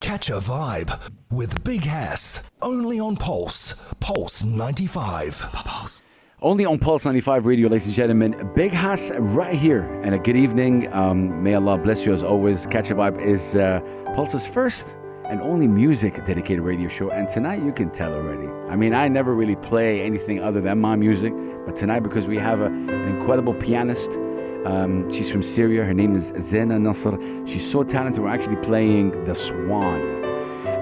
Catch a vibe with Big Hass. Only on Pulse 95. Pulse. Only on Pulse 95 Radio, ladies and gentlemen. Big Hass right here. And a good evening. May Allah bless you as always. Catch a Vibe is Pulse's first and only music-dedicated radio show. And tonight, you can tell already. I mean, I never really play anything other than my music. But tonight, because we have an incredible pianist. She's from Syria. Her name is Zeina Nassr. She's so talented. We're actually playing The Swan.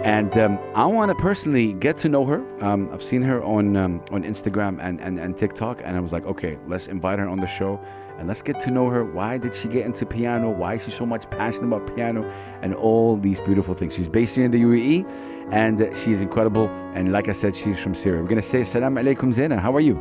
And I want to personally get to know her. I've seen her on Instagram and TikTok. And I was like, okay, let's invite her on the show. And let's get to know her. Why did she get into piano? Why is she so much passionate about piano? And all these beautiful things. She's based here in the UAE. And she's incredible. And like I said, she's from Syria. We're going to say Assalamu alaikum, Zena. How are you?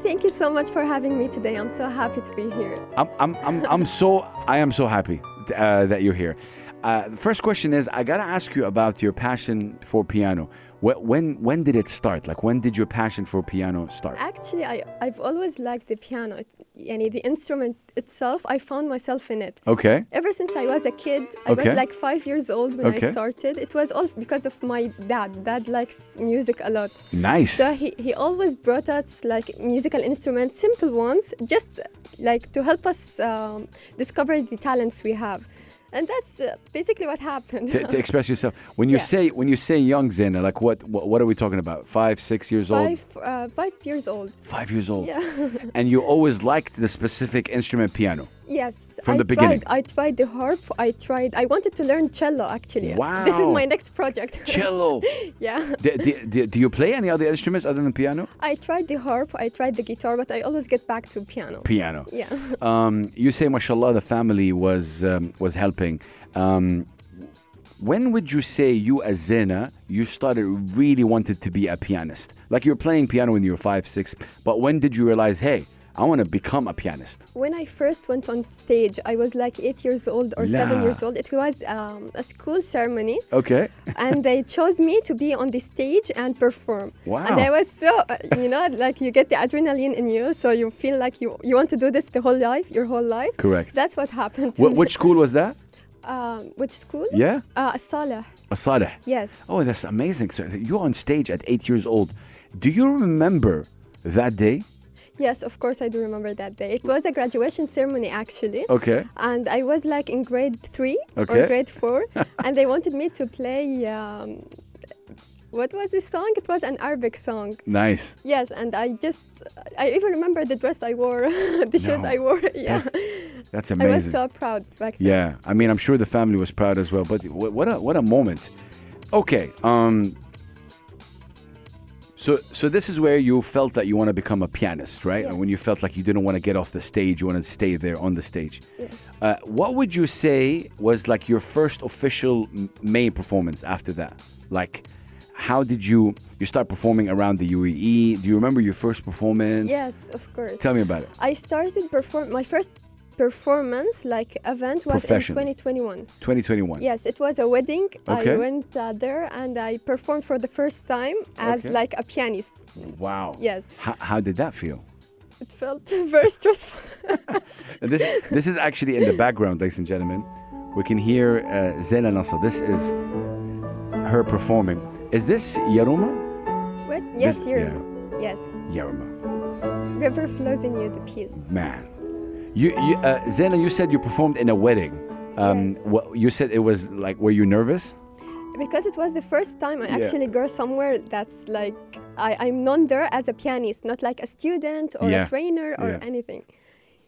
Thank you so much for having me today. I'm so happy to be here. I am so happy that you're here. The first question is, I gotta ask you about your passion for piano. When did it start? Like, when did your passion for piano start? Actually, I've always liked the piano. The instrument itself, I found myself in it. Okay. Ever since I was a kid, I was like 5 years old when I started. It was all because of my dad. Dad likes music a lot. Nice. So he always brought us like musical instruments, simple ones, just like to help us discover the talents we have. And that's basically what happened. To express yourself. When you say young, Zena, like what are we talking about? 5, 6 years old? 5 years old. 5 years old. Yeah. And you always liked the specific instrument piano? Yes. From the beginning? I tried the harp. I wanted to learn cello, actually. Wow. This is my next project. Cello. Yeah. Do you play any other instruments other than piano? I tried the harp. I tried the guitar, but I always get back to piano. Piano. Yeah. You say, mashallah, the family was helping. When would you say you as Zena, you started really wanted to be a pianist? Like you were playing piano when you were 5, 6, but when did you realize, hey, I want to become a pianist? When I first went on stage, I was like 8 years old or 7 years old. It was a school ceremony. Okay. And they chose me to be on the stage and perform. Wow. And I was so, like you get the adrenaline in you, so you feel like you want to do this your whole life. Correct. That's what happened. Which school was that? Which school? Yeah? As-Saleh. As-Saleh. Yes. Oh, that's amazing. So you're on stage at 8 years old. Do you remember that day? Yes, of course I do remember that day. It was a graduation ceremony, actually. Okay. And I was like in grade 3 or grade 4. And they wanted me to play, what was this song? It was an Arabic song. Nice. Yes, and I even remember the dress I wore, the shoes I wore. Yeah. That's amazing. I was so proud back then. Yeah, I mean, I'm sure the family was proud as well. But what a moment. Okay. So this is where you felt that you want to become a pianist, right? Yes. And when you felt like you didn't want to get off the stage, you want to stay there on the stage. Yes. What would you say was like your first official main performance after that? Like, how did you start performing around the UAE? Do you remember your first performance? Yes, of course. Tell me about it. I started my first performance, like event, was in 2021. 2021. Yes, it was a wedding. Okay. I went there and I performed for the first time as like a pianist. Wow. Yes. How did that feel? It felt very stressful. This is actually in the background, ladies and gentlemen. We can hear Zeina Nassr. This is her performing. Is this Yaruma? What? Yes, Yaruma. Yes. Yaruma. River flows in you, the peace. Man. Zena, you said you performed in a wedding. Yes. You said it was like, were you nervous? Because it was the first time I actually go somewhere that's like, I'm known there as a pianist, not like a student or a trainer or anything.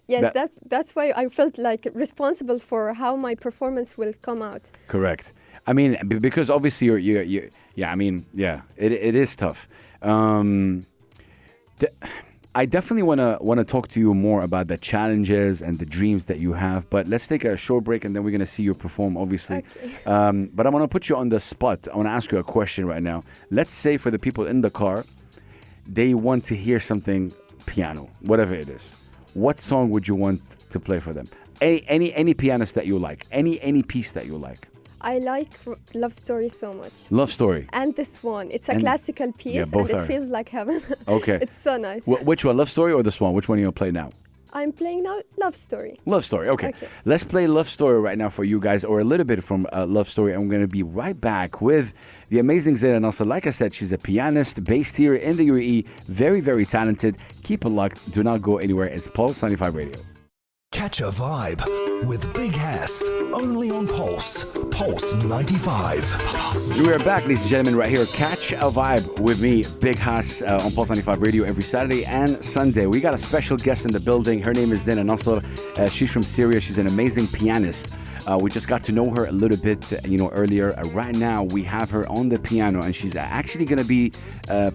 Yes, that's why I felt like responsible for how my performance will come out. Correct. I mean, because obviously it is tough. I definitely want to talk to you more about the challenges and the dreams that you have. But let's take a short break and then we're going to see you perform, obviously. Okay. But I'm going to put you on the spot. I want to ask you a question right now. Let's say for the people in the car, they want to hear something piano, whatever it is. What song would you want to play for them? Any pianist that you like, any piece that you like. I like Love Story so much. Love Story. And this one. It's a classical piece and it feels like heaven. Okay. It's so nice. Which one, Love Story or this one? Which one are you going to play now? I'm playing now Love Story. Love Story, okay. Let's play Love Story right now for you guys, or a little bit from Love Story, and we're going to be right back with the amazing Zeina Nassr. Like I said, she's a pianist based here in the UAE. Very, very talented. Keep it locked. Do not go anywhere. It's Pulse 95 Radio. Catch a vibe with Big Hass, only on Pulse. Pulse 95. We are back, ladies and gentlemen, right here. Catch a vibe with me, Big Hass, on Pulse 95 Radio every Saturday and Sunday. We got a special guest in the building. Her name is Zeina Nassr. She's from Syria. She's an amazing pianist. We just got to know her a little bit, earlier. Right now, we have her on the piano, and she's actually going to be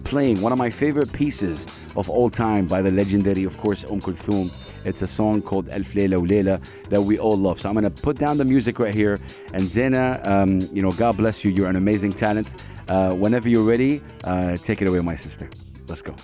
playing one of my favorite pieces of all time by the legendary, of course, Kulthum. It's a song called Alf Layla wa Layla that we all love. So I'm going to put down the music right here. And Zena, God bless you. You're an amazing talent. Whenever you're ready, take it away, my sister. Let's go.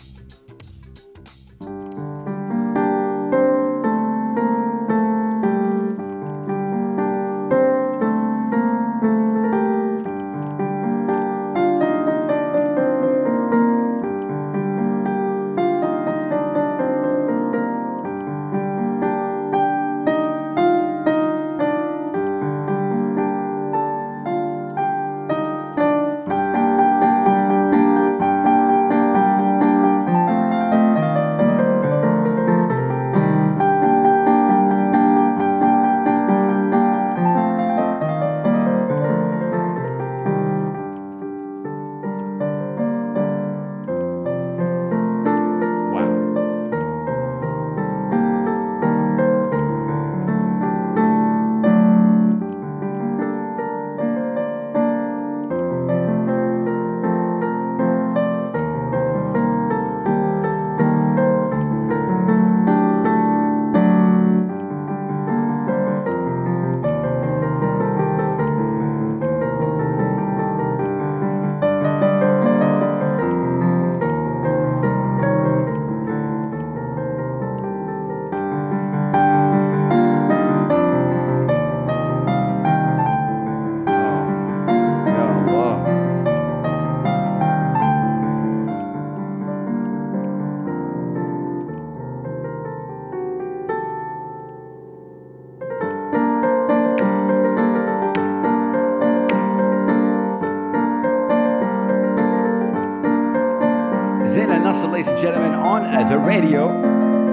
Zeina Nassr, ladies and gentlemen, on the radio.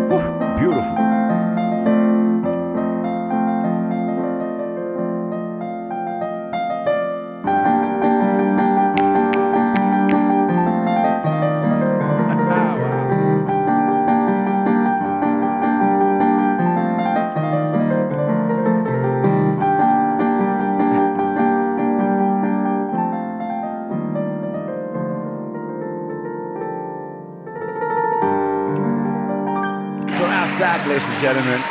Whew, beautiful. Ladies and gentlemen,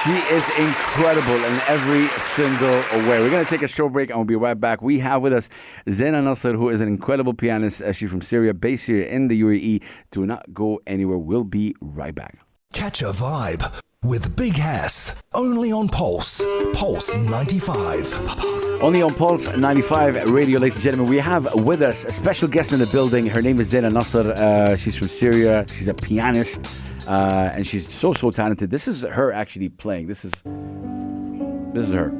she is incredible in every single way. We're going to take a short break and we'll be right back. We have with us Zeina Nassr, who is an incredible pianist. She's from Syria, based here in the UAE. Do not go anywhere. We'll be right back. Catch a vibe with Big Hass, only on Pulse. Pulse 95. Only on Pulse 95 Radio, ladies and gentlemen. We have with us a special guest in the building. Her name is Zeina Nassr. She's from Syria. She's a pianist. And she's so talented. This is her actually playing. This is her.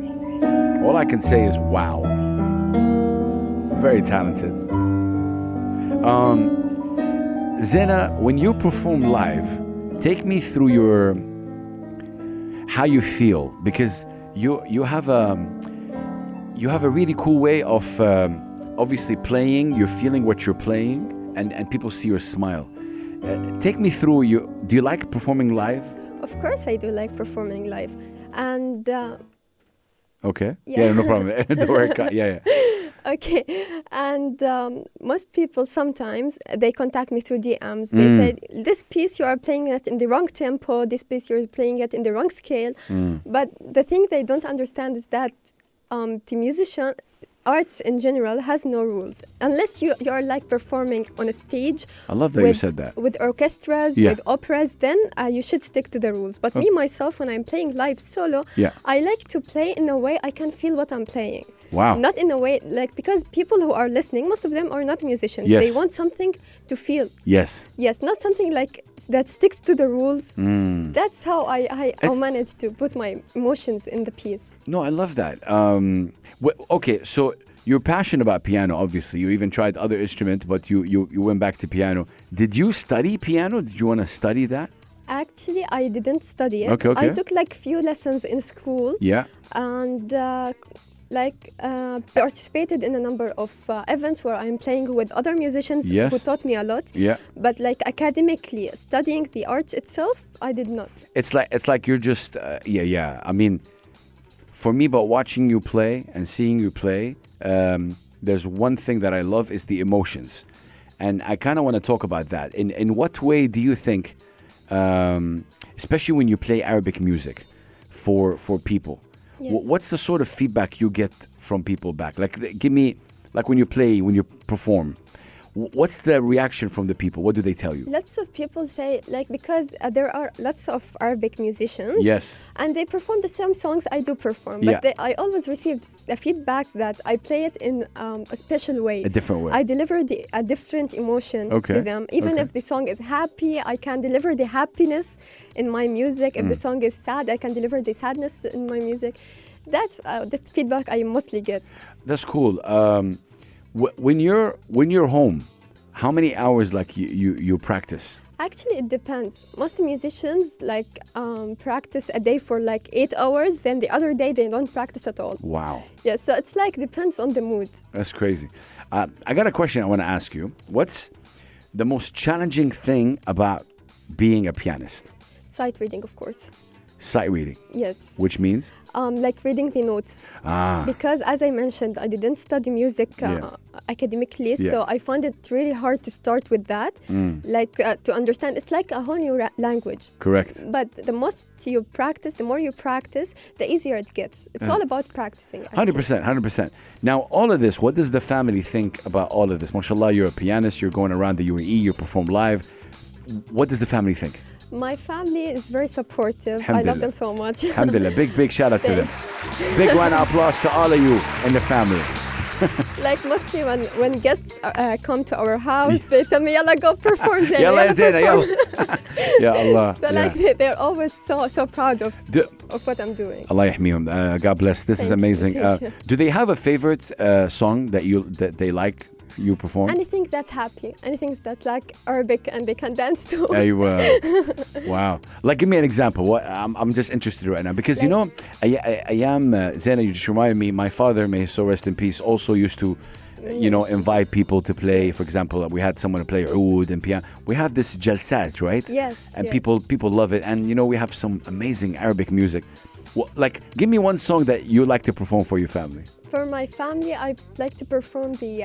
All I can say is wow. Very talented. Zena, when you perform live, take me through how you feel, because you have a really cool way of obviously playing. You're feeling what you're playing, and people see your smile. Take me through. Do you like performing live? Of course I do like performing live. And okay. Yeah, no problem. Don't worry. Yeah. Okay. And most people sometimes they contact me through DMs. They said, this piece you are playing it in the wrong tempo, this piece you're playing it in the wrong scale. But the thing they don't understand is that the musician, arts in general, has no rules. Unless you are like performing on a stage. I love that you said that. With orchestras, with operas, then you should stick to the rules. But me, myself, when I'm playing live solo, I like to play in a way I can feel what I'm playing. Wow. Not in a way, like, because people who are listening, most of them are not musicians. Yes. They want something to feel. Yes. Yes, not something like that sticks to the rules. That's how I managed to put my emotions in the piece. No, I love that. Okay, so you're passionate about piano, obviously. You even tried other instruments, but you went back to piano. Did you study piano? Did you want to study that? Actually, I didn't study it. Okay. I took like few lessons in school. Yeah. And participated in a number of events where I'm playing with other musicians who taught me a lot. Yeah. But like academically studying the art itself, I did not. It's like you're just I mean, for me, but watching you play and seeing you play, there's one thing that I love is the emotions, and I kind of want to talk about that. In what way do you think, especially when you play Arabic music for people? Yes. What's the sort of feedback you get from people back? Like, give me, like when you perform, what's the reaction from the people? What do they tell you? Lots of people say, like, because there are lots of Arabic musicians. Yes. And they perform the same songs I do perform. But I always receive the feedback that I play it in a special way. A different way. I deliver a different emotion to them. Even if the song is happy, I can deliver the happiness in my music. If the song is sad, I can deliver the sadness in my music. That's the feedback I mostly get. That's cool. When you're home, how many hours you practice? Actually, it depends. Most musicians practice a day for 8 hours. Then the other day they don't practice at all. Wow. Yeah, so it's depends on the mood. That's crazy. I got a question I want to ask you. What's the most challenging thing about being a pianist? Sight reading, of course. Sight reading. Yes. Which means? Like reading the notes. Because as I mentioned, I didn't study music academically, so I found it really hard to start with that. To understand, it's like a whole new language. Correct. But the more you practice, the easier it gets. It's all about practicing. 100%. Now, all of this, what does the family think about all of this? MashaAllah, you're a pianist, you're going around the UAE, you perform live. What does the family think? My family is very supportive. I love them so much. Alhamdulillah. Big shout out to them. Big round of applause to all of you in the family. Like mostly when guests come to our house, they tell me, "Yalla, go perform, Zena." Yalla, Zena, yalla. Ya Allah. So they're always so proud of what I'm doing. Allah yahmiyum. God bless. This is amazing. Do they have a favorite song that they like? You perform? Anything that's happy, anything that's like Arabic and they can dance to. Wow. Like, give me an example. I'm just interested right now because Ayam Zena, you just reminded me. My father, may he so rest in peace, also used to, invite people to play. For example, we had someone to play oud and piano. We have this jalsat, right? Yes. And people love it. And we have some amazing Arabic music. Well, give me one song that you like to perform for your family. For my family, I like to perform the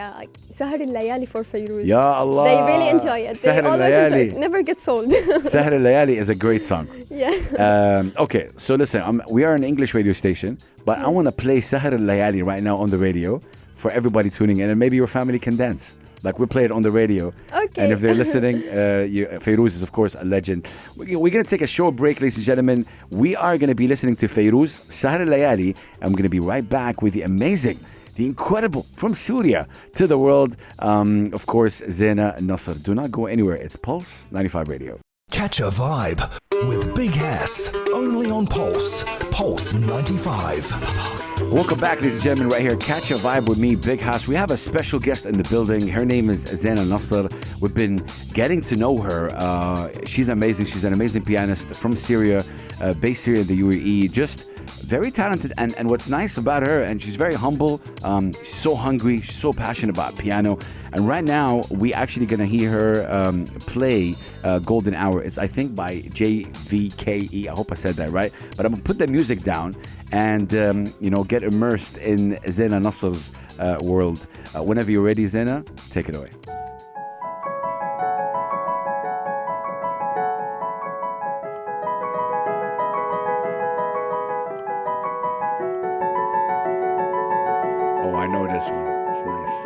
Sahar al-Layali for Fairuz. Ya Allah. They really enjoy it. They always enjoy it. Never gets old. Sahar al-Layali is a great song. Yeah. Okay, so listen, we are an English radio station, but I want to play Sahar al-Layali right now on the radio for everybody tuning in, and maybe your family can dance. Like, we'll play it on the radio. Okay. And if they're listening, Fairuz is, of course, a legend. We're going to take a short break, ladies and gentlemen. We are going to be listening to Fairuz, Sahar al-Layali, and we're going to be right back with the amazing, the incredible, from Syria to the world, of course, Zeina Nassr. Do not go anywhere. It's Pulse 95 Radio. Catch a vibe with Big Hass, only on Pulse 95. Welcome back, ladies and gentlemen, right here. Catch a vibe with me, Big Hass. We have a special guest in the building. Her name is Zeina Nassr. We've been getting to know her. She's amazing. She's an amazing pianist from Syria, based here in the UAE. Just very talented, and what's nice about her, and she's very humble, she's so hungry, she's so passionate about piano, and right now we actually gonna hear her play Golden Hour. It's, I think, by JVKE. I hope I said that right, but I'm gonna put the music down and get immersed in Zeina Nassr's world. Whenever you're ready, Zena, take it away. I know this one. It's nice.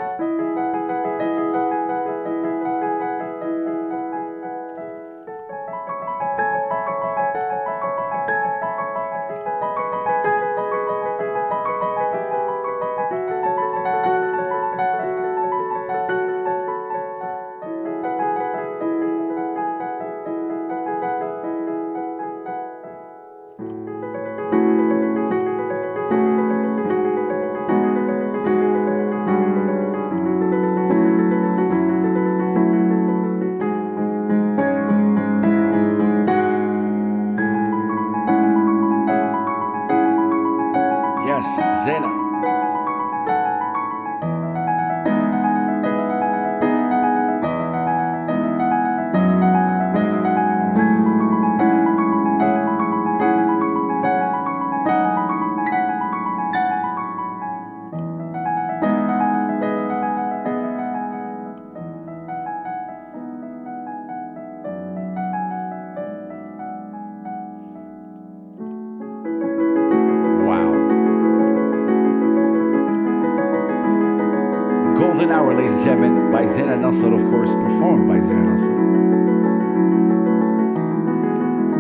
Golden Hour, ladies and gentlemen, by Zeina Nassr, of course, performed by Zeina Nassr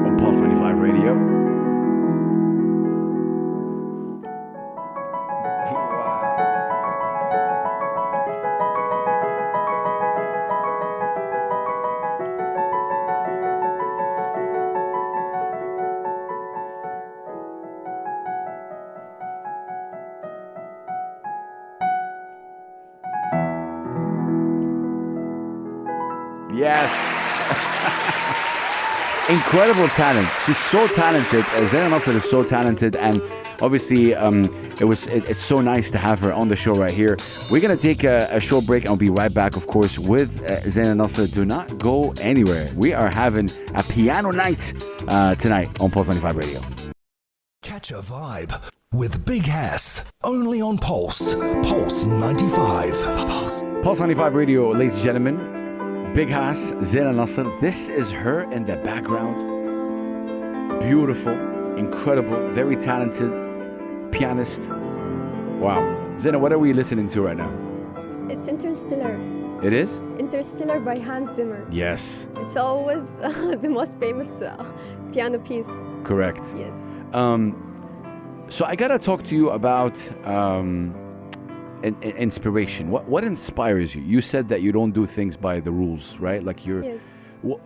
on Pulse 95 Radio. Yes. Incredible talent. She's so talented. Zeina Nassr is so talented, and obviously it's so nice to have her on the show right here. We're going to take a short break and I'll be right back, of course, with Zeina Nassr. Do not go anywhere. We are having a piano night tonight on Pulse 95 Radio. Catch a vibe with Big Hass, only on Pulse 95. Pulse 95 Radio, ladies and gentlemen. Big Hass, Zeina Nassr. This is her in the background. Beautiful, incredible, very talented pianist. Wow. Zena, what are we listening to right now? It's Interstellar. It is? Interstellar by Hans Zimmer. Yes. It's always the most famous piano piece. Correct. Yes. So I gotta talk to you about inspiration. What inspires you? You said that you don't do things by the rules, right? Like you're. Yes.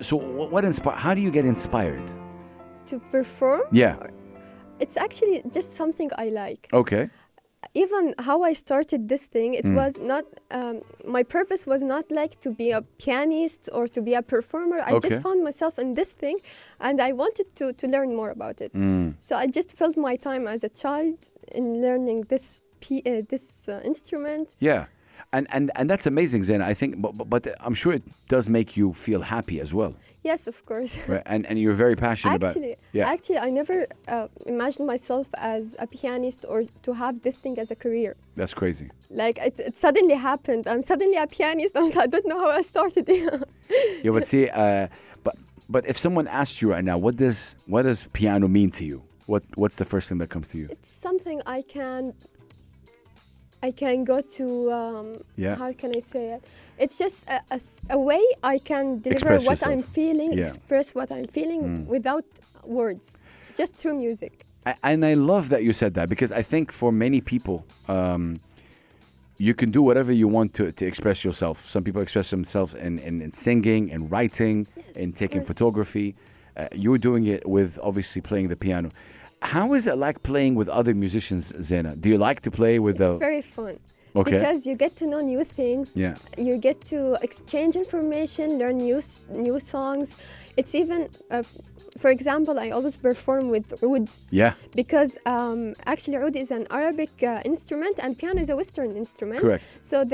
So what inspire? How do you get inspired? To perform? Yeah. It's actually just something I like. Okay. Even how I started this thing, it was not. My purpose was not like to be a pianist or to be a performer. I just found myself in this thing, and I wanted to learn more about it. So I just filled my time as a child in learning this instrument. Yeah, and that's amazing, Zena. I think, but I'm sure it does make you feel happy as well. Yes, of course. Right, and you're very passionate about it. Actually, I never imagined myself as a pianist or to have this thing as a career. That's crazy. Like it suddenly happened. I'm suddenly a pianist. I don't know how I started. Yeah, but see, but if someone asked you right now, what does piano mean to you? What's the first thing that comes to you? It's something I can go to. How can I say it? It's just a way I can deliver what I'm feeling, express what I'm feeling without words, just through music. And I love that you said that, because I think for many people, you can do whatever you want to express yourself. Some people express themselves in singing, in writing, in taking photography. You're doing it with obviously playing the piano. How is it like playing with other musicians, Zena? Do you like to play with It's very fun. Okay. Because you get to know new things. Yeah. You get to exchange information, learn new songs. It's even, for example, I always perform with oud. Yeah. Because actually oud is an Arabic instrument and piano is a Western instrument. Correct. So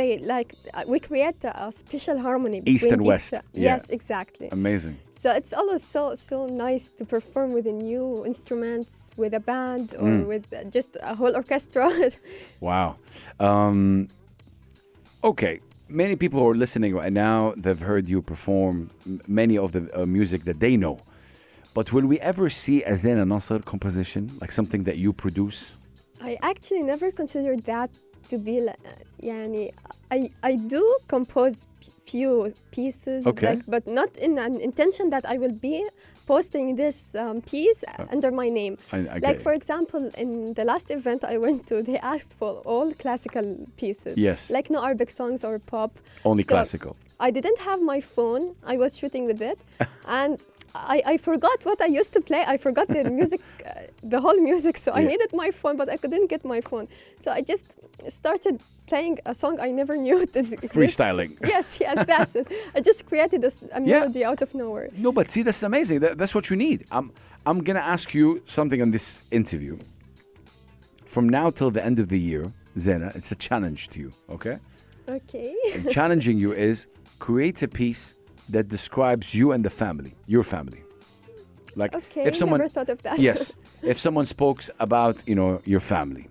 we create a special harmony between East and West. Yes, exactly. Amazing. So it's always so nice to perform with new instruments, with a band, or with just a whole orchestra. Wow. Okay. Many people who are listening right now, they've heard you perform many of the music that they know. But will we ever see a Zeina Nassr composition, like something that you produce? I actually never considered that to be I do compose few pieces, but not in an intention that I will be posting this piece under my name. For example, in the last event I went to, they asked for all classical pieces. Yes. Like no Arabic songs or pop. Only classical. I didn't have my phone. I was shooting with it. And I forgot what I used to play. I forgot the music, the whole music. So I needed my phone, but I couldn't get my phone. So I just started playing a song I never knew existed. Freestyling. Yes, that's it. I just created a melody out of nowhere. No, but see, that's amazing. That's what you need. I'm gonna ask you something on this interview. From now till the end of the year, Zena, it's a challenge to you. Okay. Okay. And challenging you is create a piece that describes you and the family, your family. Like if someone never thought of that. Yes. If someone spoke about, your family,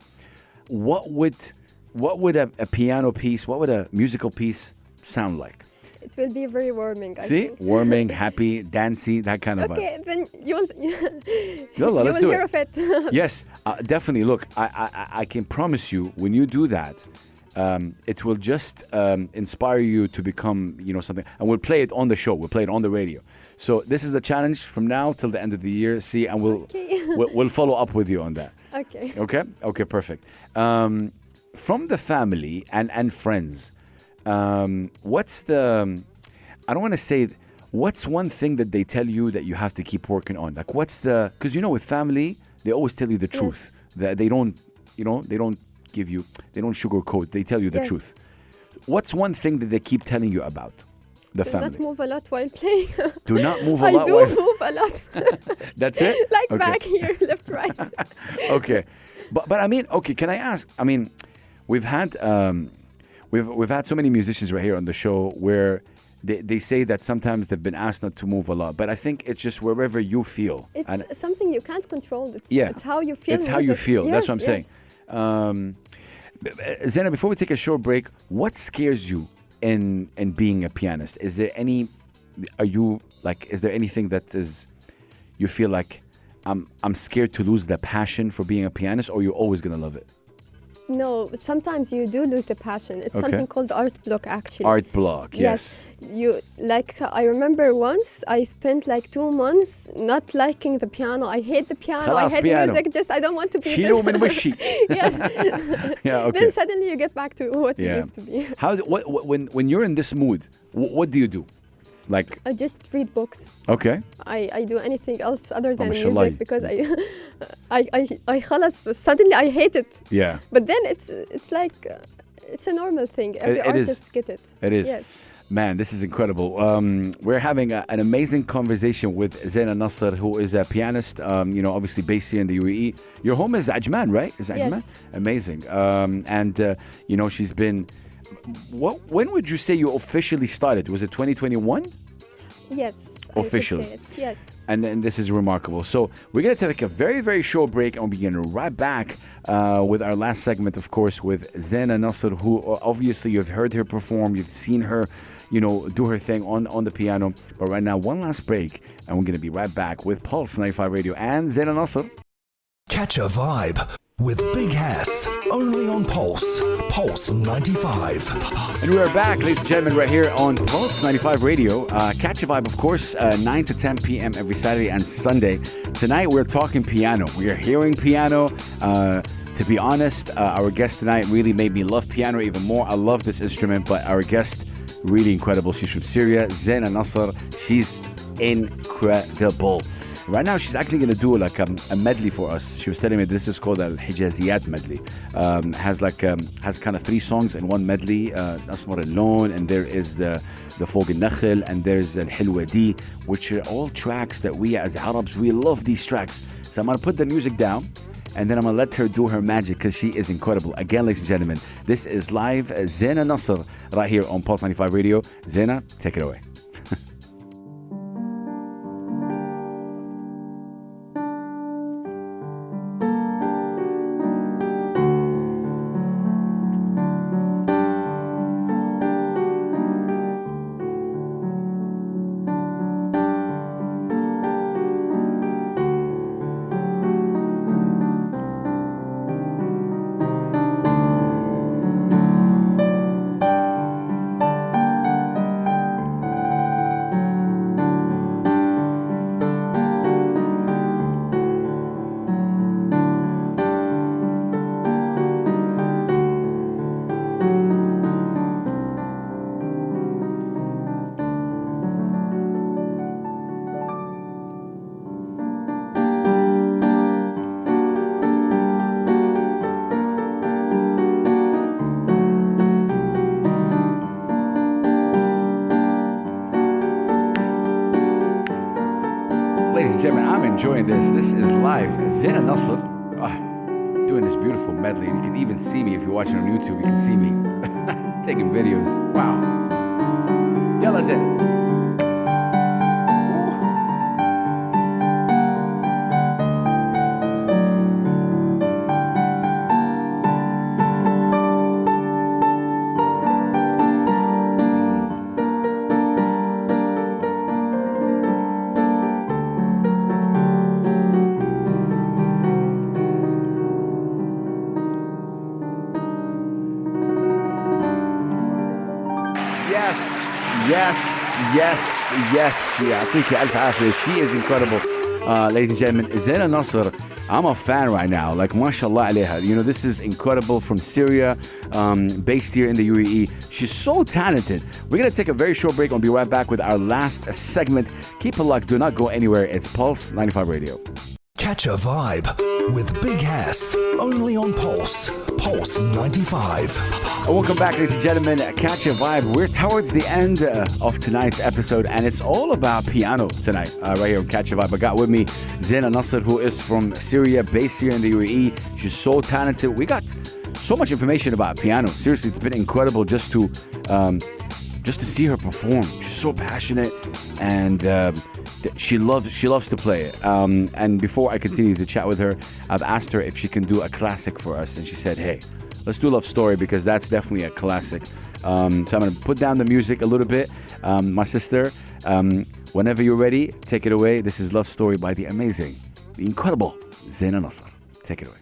what would a piano piece, what would a musical piece sound like? It will be very warming. I think. Warming, happy, dancey, that kind of vibe. Okay, then you'll let's do hear of it. Yes, definitely. Look, I can promise you, when you do that, it will just inspire you to become, something. And we'll play it on the show. We'll play it on the radio. So this is the challenge from now till the end of the year. See, and we'll follow up with you on that. Okay. Okay. Okay. Perfect. From the family and friends, what's the? I don't want to say. What's one thing that they tell you that you have to keep working on? Like, what's the? Because with family, they always tell you the truth. That they don't, they don't give you, they don't sugarcoat. They tell you the truth. What's one thing that they keep telling you about the family? Do not move a lot while playing. Do not move a lot. I do move a lot. That's it? Like back here, left, right. Okay. But I mean, okay, can I ask? I mean, we've had we've had so many musicians right here on the show where they say that sometimes they've been asked not to move a lot, but I think it's just wherever you feel. It's something you can't control. It's how you feel. It's how you feel. That's what I'm saying. Zena, before we take a short break, what scares you in being a pianist? Is there any? Is there anything that is? You feel like I'm scared to lose the passion for being a pianist, or you're always gonna love it? No, sometimes you do lose the passion. It's something called art block, actually. Art block, yes. I remember once I spent like 2 months not liking the piano. I hate the piano. I hate music. I don't want to be شيله من وشي. Yes. Yeah, okay. Then suddenly you get back to what it used to be. When you're in this mood, what do you do? Like, I just read books. Okay. I do anything else other than music because I خلاص suddenly I hate it. Yeah. But then it's like it's a normal thing. Every artist gets it. It is. Yes. Man, this is incredible. We're having an amazing conversation with Zeina Nassr, who is a pianist, obviously based here in the UAE. Your home is Ajman, right? Is Ajman? Yes. Amazing. She's been... When would you say you officially started? Was it 2021? Yes. Officially. I could say it. Yes. And this is remarkable. So we're going to take a very, very short break, and we'll begin right back with our last segment, of course, with Zeina Nassr, who obviously you've heard her perform, you've seen her, do her thing on the piano. But right now, one last break, and we're going to be right back with Pulse 95 Radio and Zeina Nassr. Catch a vibe with Big Hass, only on Pulse 95. And we're back, ladies and gentlemen, right here on Pulse 95 Radio. Catch a vibe, of course, 9 to 10 p.m. every Saturday and Sunday. Tonight, we're talking piano. We are hearing piano. To be honest, our guest tonight really made me love piano even more. I love this instrument, but our guest, really incredible. She's from Syria, Zeina Nassr. She's incredible. Right now, she's actually going to do like a medley for us. She was telling me this is called a Hijaziyat medley. Has kind of 3 songs in one medley. Asmar al-Lon, and there is the Fog al-Nakhl, and there's al-Hilwa Di, which are all tracks that we as Arabs, we love these tracks. So I'm going to put the music down, and then I'm going to let her do her magic because she is incredible. Again, ladies and gentlemen, this is live Zeina Nassr right here on Pulse 95 Radio. Zeina, take it away. Enjoying this. This is live. Zeina Nassr doing this beautiful medley. You can even see me if you're watching on YouTube. You can see me taking videos. Wow. Yalla Zeina. Yes, yes. يعطيك ألف عافية. She is incredible. Ladies and gentlemen, Zeina Nassr, I'm a fan right now. Like, mashallah alayha. You know, this is incredible from Syria, based here in the UAE. She's so talented. We're going to take a very short break and be right back with our last segment. Keep it locked. Do not go anywhere. It's Pulse 95 Radio. Catch a vibe with Big Hass, only on Pulse 95. Welcome back, ladies and gentlemen. Catch a vibe. We're towards the end of tonight's episode, and it's all about piano tonight, right here on Catch a Vibe. I got with me Zeina Nassr, who is from Syria, based here in the UAE. She's so talented. We got so much information about piano. Seriously, it's been incredible just to see her perform. She's so passionate, and she loves to play it. And before I continue to chat with her, I've asked her if she can do a classic for us, and she said, "Hey, let's do Love Story because that's definitely a classic." So I'm gonna put down the music a little bit. My sister, whenever you're ready, take it away. This is Love Story by the amazing, the incredible Zeina Nassr. Take it away.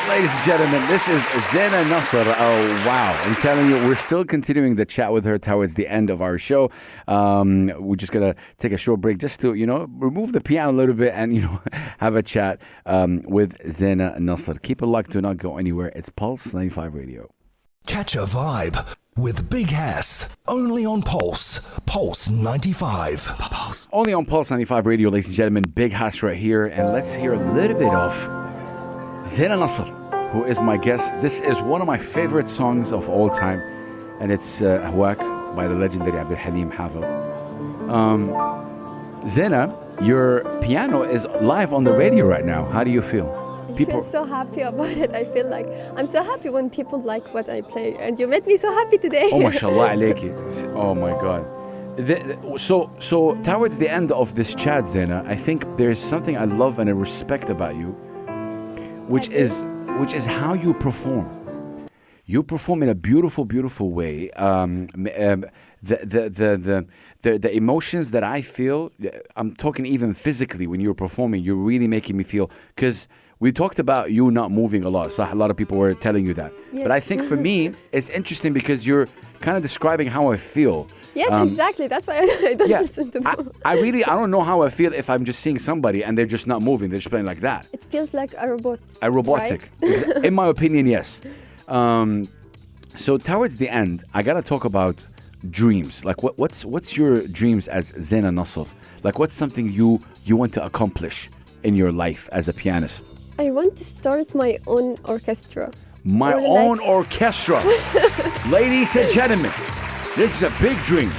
Ladies and gentlemen, this is Zeina Nassr. Oh, wow. I'm telling you, we're still continuing the chat with her towards the end of our show. We're just going to take a short break just to, remove the piano a little bit and, have a chat with Zeina Nassr. Keep it locked. Do not go anywhere. It's Pulse 95 Radio. Catch a vibe with Big Hass, only on Pulse 95. Pulse. Only on Pulse 95 Radio, ladies and gentlemen. Big Hass right here. And let's hear a little bit of Zeina Nassr, who is my guest. This is one of my favorite songs of all time, and it's Ahwak by the legendary Abdul Halim Hafiz. Zena, your piano is live on the radio right now. How do you feel? I feel so happy about it. I feel like I'm so happy when people like what I play, and you made me so happy today. Oh, mashallah alayki. Oh my God. So towards the end of this chat, Zena, I think there's something I love and I respect about you, which is how you perform. You perform in a beautiful, beautiful way. The emotions that I feel, I'm talking even physically when you're performing, you're really making me feel, because we talked about you not moving a lot. So a lot of people were telling you that. Yes. But I think for me, it's interesting because you're kind of describing how I feel. Yes, exactly. That's why I don't listen to them. I don't know how I feel if I'm just seeing somebody and they're just not moving. They're just playing like that. It feels like a robot. A robotic. Right? In my opinion, yes. So towards the end, I gotta talk about dreams. Like what's your dreams as Zeina Nassr? Like what's something you want to accomplish in your life as a pianist? I want to start my own orchestra. My own orchestra. Ladies and gentlemen, this is a big dream.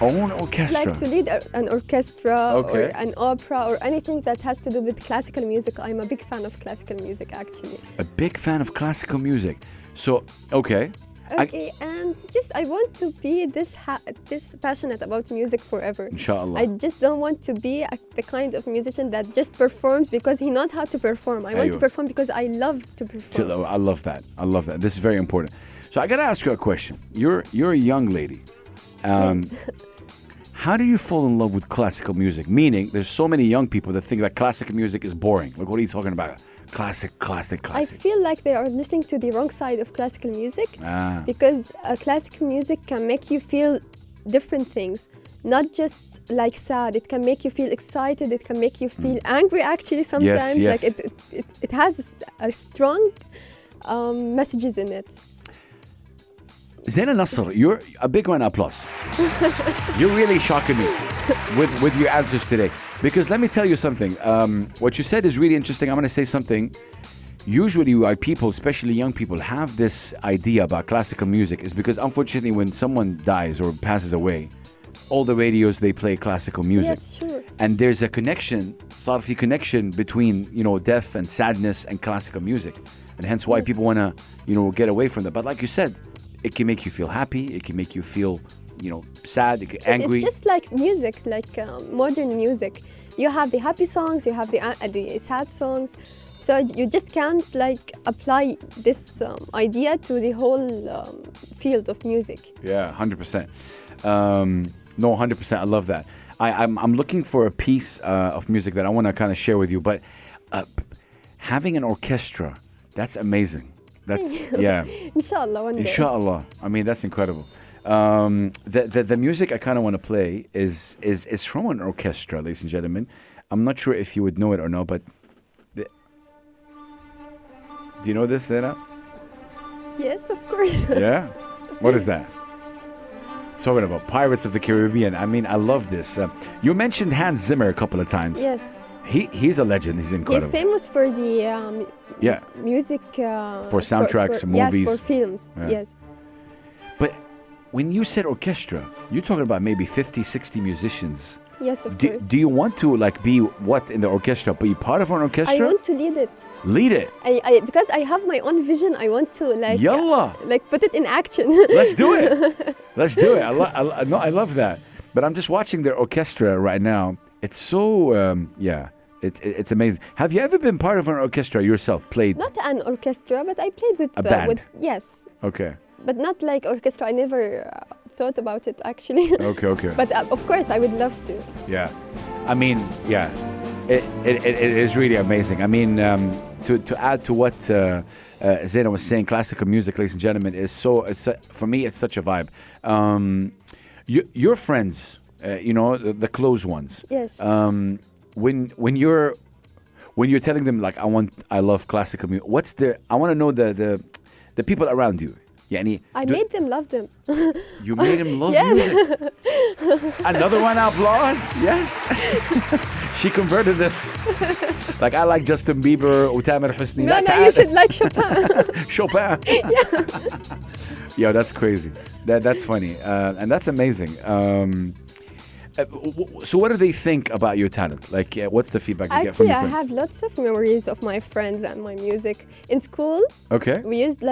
Own orchestra. Like to lead an orchestra or an opera or anything that has to do with classical music. I'm a big fan of classical music, actually. A big fan of classical music. So, Okay, and just I want to be this passionate about music forever. Inshallah. I just don't want to be the kind of musician that just performs because he knows how to perform. I want to perform because I love to perform. I love that. This is very important. So I got to ask you a question. You're a young lady. How do you fall in love with classical music? Meaning, there's so many young people that think that classical music is boring. Like, what are you talking about? Classic. I feel like they are listening to the wrong side of classical music because classical music can make you feel different things, not just like sad. It can make you feel excited. It can make you feel angry. Actually, sometimes yes. Like it has a strong messages in it. Zeina Nassr, you're a big round of applause. You're really shocking me with your answers today. Because let me tell you something. What you said is really interesting. I'm going to say something. Usually why people, especially young people, have this idea about classical music is because unfortunately when someone dies or passes away, all the radios, they play classical music. Yes, sure. And there's a connection, sort of a connection between, death and sadness and classical music. And hence why people want to, get away from that. But like you said, it can make you feel happy. It can make you feel, sad, angry. It's just like music, like modern music. You have the happy songs, you have the sad songs. So you just can't apply this idea to the whole field of music. Yeah, 100%. No, 100%. I love that. I'm looking for a piece of music that I want to kind of share with you. But having an orchestra, that's amazing. That's Inshallah, one day. Inshallah. I mean, that's incredible. The music I kind of want to play is from an orchestra, ladies and gentlemen. I'm not sure if you would know it or not, but do you know this, Zena? Yes, of course. Yeah? What is that? Talking about Pirates of the Caribbean. I mean, I love this. You mentioned Hans Zimmer a couple of times. Yes. He's a legend. He's incredible. He's famous for the music. For soundtracks, movies. Yes, for films. Yeah. Yes. But when you said orchestra, you're talking about maybe 50, 60 musicians. Yes, of course. Do you want to be what in the orchestra? Be part of an orchestra? I want to lead it. Lead it? Because I have my own vision. I want to Yallah. Put it in action. Let's do it. Let's do it. I love that. But I'm just watching their orchestra right now. It's so it's amazing. Have you ever been part of an orchestra yourself? Played? Not an orchestra, but I played with a band. Yes. Okay. But not like orchestra. I never thought about it actually. Okay. But of course, I would love to. Yeah, I mean, yeah, it is really amazing. I mean, to add to what Zena was saying, classical music, ladies and gentlemen, is for me, it's such a vibe. Your friends, the close ones. Yes. When you're telling them I love classical music, I want to know the people around you. I made them love them. You made them love music. Another one applause. Yes. She converted it. I like Justin Bieber, Tamer Husni. No, you should like Chopin. Chopin. Yeah. Yo, that's crazy. That's funny. And that's amazing. So what do they think about your talent? What's the feedback you get from your friends? I have lots of memories of my friends and my music. In school, we used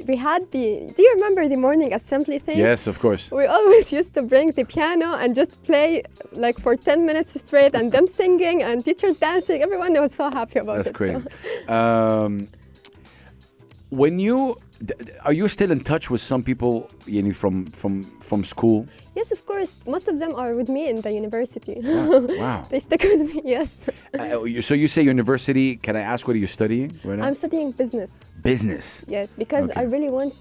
we had do you remember the morning assembly thing? Yes, of course. We always used to bring the piano and just play for 10 minutes straight and them singing and teachers dancing. Everyone was so happy about it. That's crazy. When you Are you still in touch with some people from school? Yes, of course. Most of them are with me in the university. Wow. They stuck with me, yes. So you say university. Can I ask what are you studying right now? I'm studying business. Business. Yes, because Okay.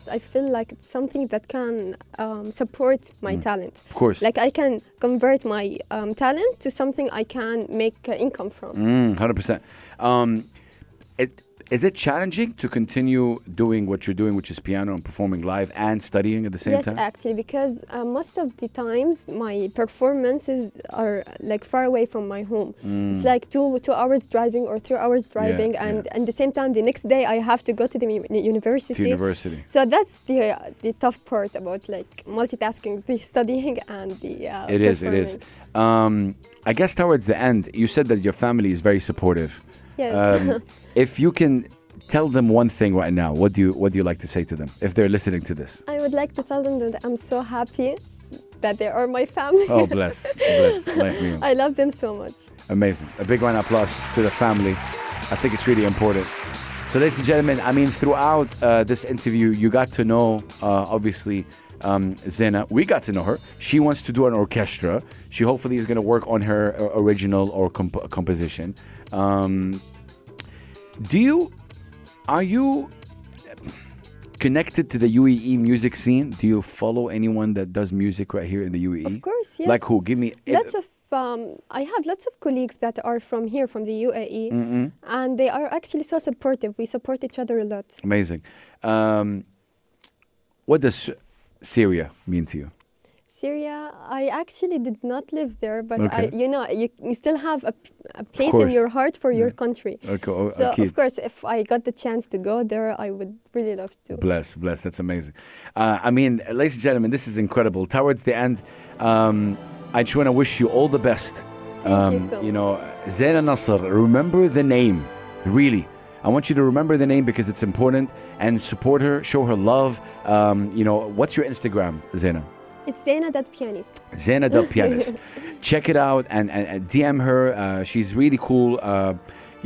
I feel like it's something that can support my talent. Of course. Like I can convert my talent to something I can make income from. 100%. Is it challenging to continue doing what you're doing, which is piano and performing live and studying at the same time? Yes, actually, because most of the times my performances are like far away from my home. It's like 2 hours driving or 3 hours driving, and at the same time, the next day I have to go to the university. To university. So that's the tough part about like multitasking, the studying and the It is. I guess towards the end, you said that your family is very supportive. Yes. If you can tell them one thing right now, what do you like to say to them if they're listening to this? I would like to tell them that I'm so happy that they are my family. Oh, bless. Like me. I love them so much. Amazing. A big round of applause to the family. I think it's really important. So, ladies and gentlemen, I mean, throughout this interview, you got to know, obviously, Zena. We got to know her. She wants to do an orchestra. She hopefully is going to work on her original or composition. Are you connected to the UAE music scene? Do you follow anyone that does music right here in the UAE? Of course, yes. Like who? Give me lots of. I have lots of colleagues that are from here, from the UAE, and they are actually so supportive. We support each other a lot. Amazing. What does Syria mean to you? Syria, I actually did not live there, but Okay. you still have a place in your heart for your country. Okay. So of course, if I got the chance to go there, I would really love to. Bless. That's amazing. I mean, ladies and gentlemen, this is incredible. Towards the end, I just want to wish you all the best. Thank you so much. Zeina Nassr, remember the name, really. I want you to remember the name because it's important, and support her, show her love. What's your Instagram, Zena? It's Zena.Pianist. Zena.Pianist. Check it out and DM her. She's really cool.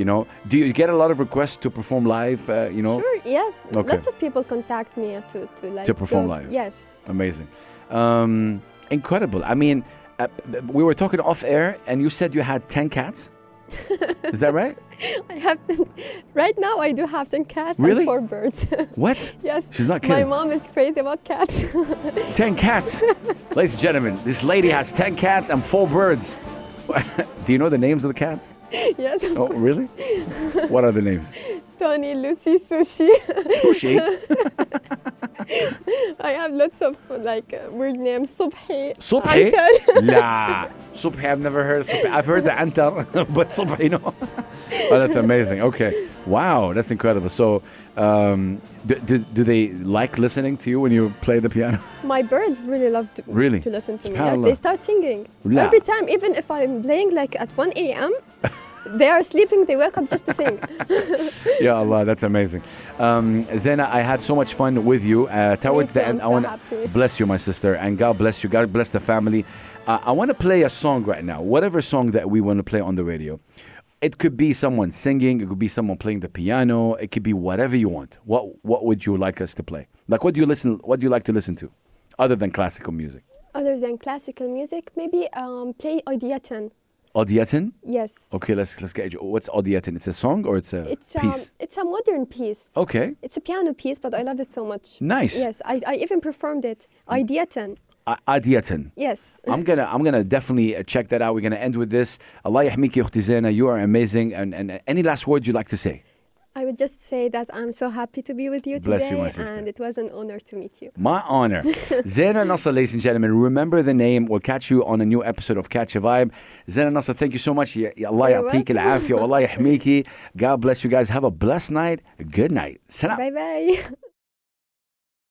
Do you get a lot of requests to perform live? Sure, yes. Okay. Lots of people contact me to perform live. Yes. Amazing. Incredible. I mean, we were talking off air and you said you had 10 cats. Is that right? I have right now I do have 10 cats Really? and 4 birds. What? Yes. She's not My kidding. mom is crazy about cats. 10 cats. Ladies and gentlemen, this lady has 10 cats and 4 birds. Do you know the names of the cats? Yes. Of Oh, course. really? What are the names? Tony, Lucy, Sushi. Sushi. I have lots of weird names. Subhi. Subhi? Antar. La. Subhi, I've never heard of Subhi. I've heard the Antar, but Subhi, no. Oh, that's amazing. Okay. Wow, that's incredible. So, do they like listening to you when you play the piano? My birds really love to listen to me. Yes, they start singing. La. Every time, even if I'm playing like at 1 a.m., they are sleeping, they wake up just to sing. Ya Allah, that's amazing. Zena, I had so much fun with you. Towards the end, I'm I want so happy. to bless you, my sister, and God bless you. God bless the family. I want to play a song right now, whatever song that we want to play on the radio. It could be someone singing, it could be someone playing the piano, it could be whatever you want. What would you like us to play? Like, what do you like to listen to, other than classical music? Other than classical music, maybe play Audiatin. Audiatin? Yes. Okay, let's get you. What's Audiatin? It's a song or it's a piece? It's a modern piece. Okay. It's a piano piece, but I love it so much. Nice. Yes, I even performed it. Audiatin. Audiatin. Yes. I'm gonna definitely check that out. We're gonna end with this. Allah yahmiki ukhti Zena. You are amazing. And any last words you'd like to say? I would just say that I'm so happy to be with you Bless today, you, my sister. and it was an honor to meet you. My honor. Zeina Nassr, ladies and gentlemen. Remember the name. We'll catch you on a new episode of Catch a Vibe. Zeina Nassr, thank you so much. Allah You're ya'tik al-afiyah. Allah yahmiki. God bless you guys. Have a blessed night. Good night. Salam. Bye bye.